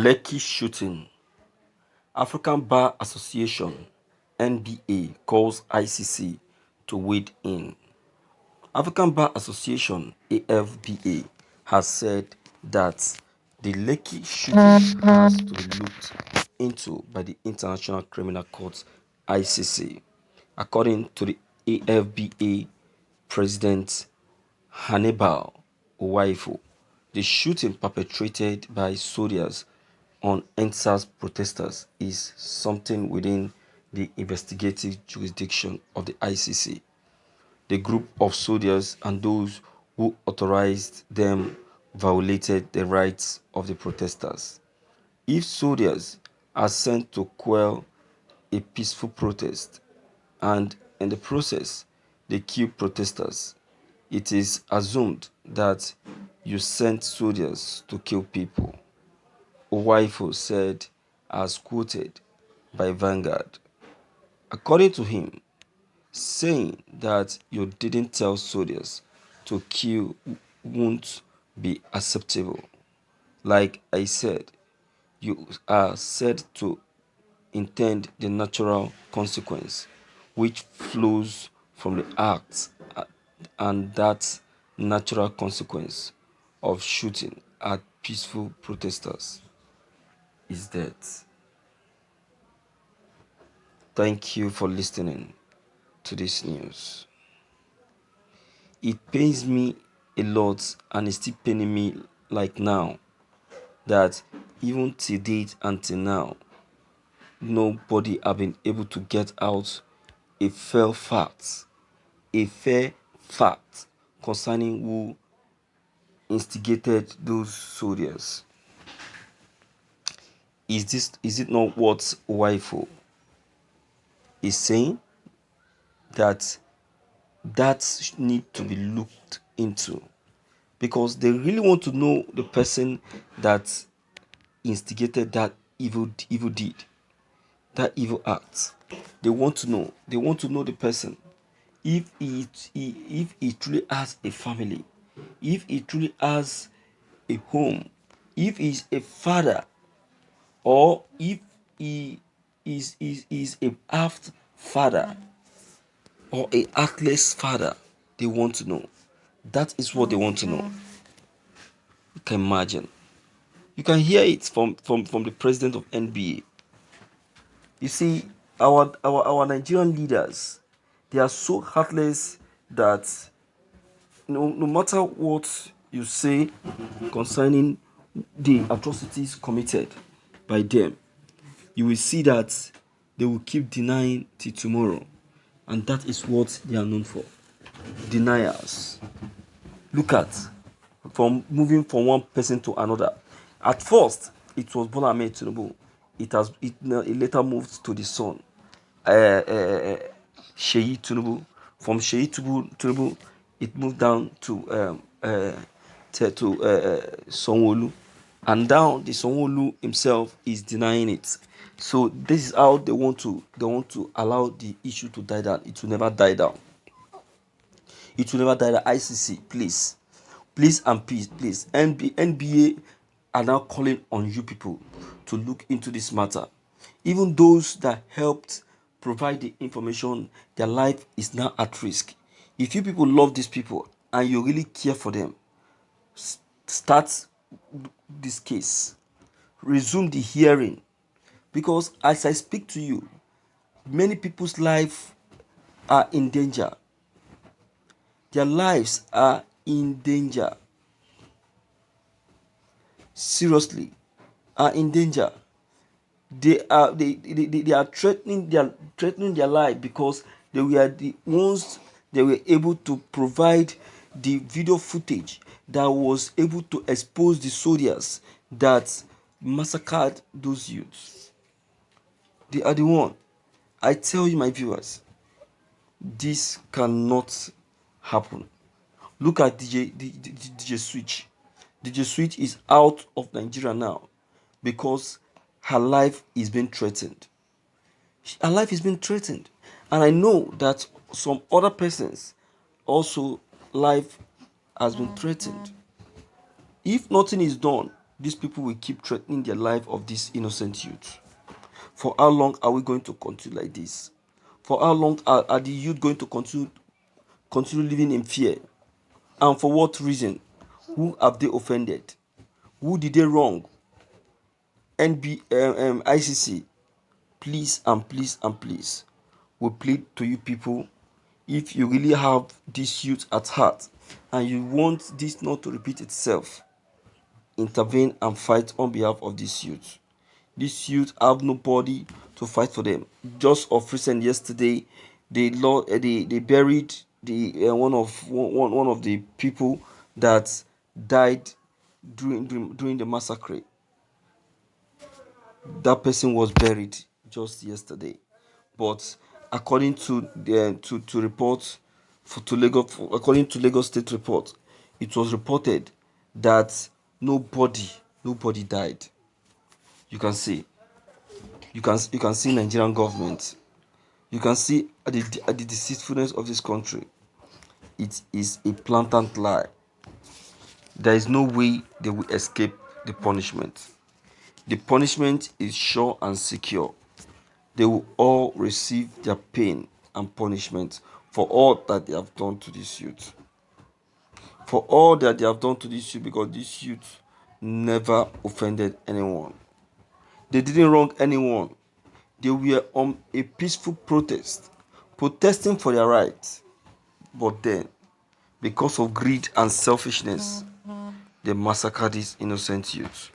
Lekki shooting. African Bar Association (NBA) calls ICC to wade in. African Bar Association (AFBA) has said that the Lekki shooting has to be looked into by the International Criminal Court (ICC). According to the AFBA president Hannibal Owaifo, the shooting perpetrated by soldiers on EndSARS protesters is something within the investigative jurisdiction of the ICC. The group of soldiers and those who authorized them violated the rights of the protesters. If soldiers are sent to quell a peaceful protest and in the process they kill protesters, it is assumed that you sent soldiers to kill people, Owaifo said as quoted by Vanguard. According to him, saying that you didn't tell soldiers to kill won't be acceptable. Like I said, you are said to intend the natural consequence which flows from the act, and that natural consequence of shooting at peaceful protesters is death. Thank you for listening to this news. It pains me a lot, and it's still paining me like now, that even till date until now, nobody have been able to get out a fair fact concerning who instigated those soldiers. Is it not what Waifo is saying, that need to be looked into, because they really want to know the person that instigated that evil deed, that evil act. They want to know. They want to know the person. If he truly has a family, if he truly has a home, if he's a father, or if he is a half father or a heartless father, they want to know. That is what they want to know. You can imagine. You can hear it from the president of NBA. You see, our Nigerian leaders, they are so heartless that no matter what you say concerning the atrocities committed by them, you will see that they will keep denying till tomorrow. And that is what they are known for. Deniers. Look at, from moving from one person to another. At first, it was Bola Ahmed Tinubu. It later moved to the son, Sheyi Tinubu. From Sheyi Tinubu, it moved down to Sanwo-Olu, and now the Sanwo-Olu himself is denying it. So this is how they want to allow the issue to die down. It will never die down. It will never die down. ICC, please and please. NBA are now calling on you people to look into this matter. Even those that helped provide the information, their life is now at risk. If you people love these people and you really care for them, start this case. Resume the hearing, because as I speak to you, many people's lives are in danger. Their lives are in danger. Seriously, are in danger. They are threatening their life, because they were the ones, they were able to provide the video footage that was able to expose the soldiers that massacred those youths. They are the one. I tell you, my viewers, this cannot happen. Look at DJ Switch. DJ Switch is out of Nigeria now because her life is being threatened. Her life is being threatened. And I know that some other persons also life has been threatened. If nothing is done, These people will keep threatening the life of this innocent youth. For how long are we going to continue like this? For how long are the youth going to continue living in fear? And for what reason? Who have they offended? Who did they wrong? ICC, please and please and please, we plead to you people, if you really have this youth at heart and you want this not to repeat itself, intervene and fight on behalf of this youth. These youth have nobody to fight for them. Just of recent yesterday, they buried one of the people that died during the massacre. That person was buried just yesterday, but according to the to report to Lagos, according to Lagos State report, it was reported that nobody died. You can see, you can see Nigerian government. You can see at the deceitfulness of this country. It is a blatant lie. There is no way they will escape the punishment. The punishment is sure and secure. They will all receive their pain and punishment for all that they have done to this youth. For all that they have done to this youth, because this youth never offended anyone. They didn't wrong anyone. They were on a peaceful protest, protesting for their rights. But then, because of greed and selfishness, they massacred these innocent youth.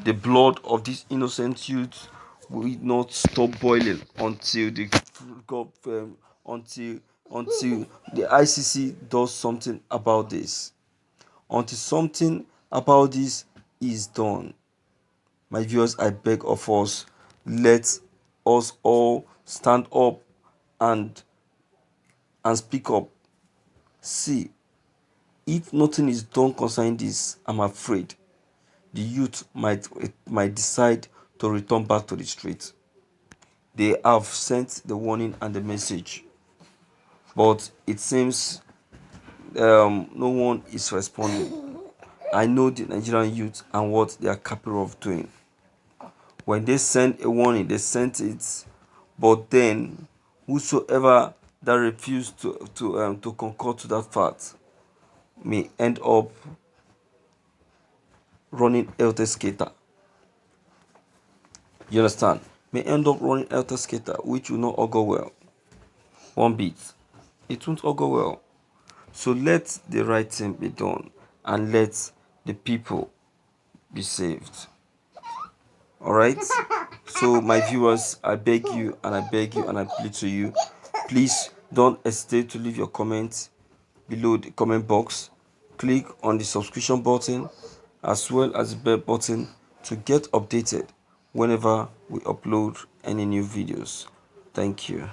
The blood of these innocent youths will not stop boiling until until until the ICC does something about this. Until something about this is done. My viewers, I beg of us, let us all stand up and speak up. See, if nothing is done concerning this, I'm afraid the youth might decide to return back to the street. They have sent the warning and the message, but it seems no one is responding. I know the Nigerian youth and what they are capable of doing. When they send a warning, they sent it, but then whosoever that refused to concur to that fact may end up running elter skater. You understand? May end up running elter skater, which will not augur well. One bit. It won't augur well. So let the right thing be done and let the people be saved. Alright? So my viewers, I beg you and I beg you and I plead to you, please don't hesitate to leave your comments below the comment box. Click on the subscription button as well as the bell button to get updated whenever we upload any new videos. Thank you.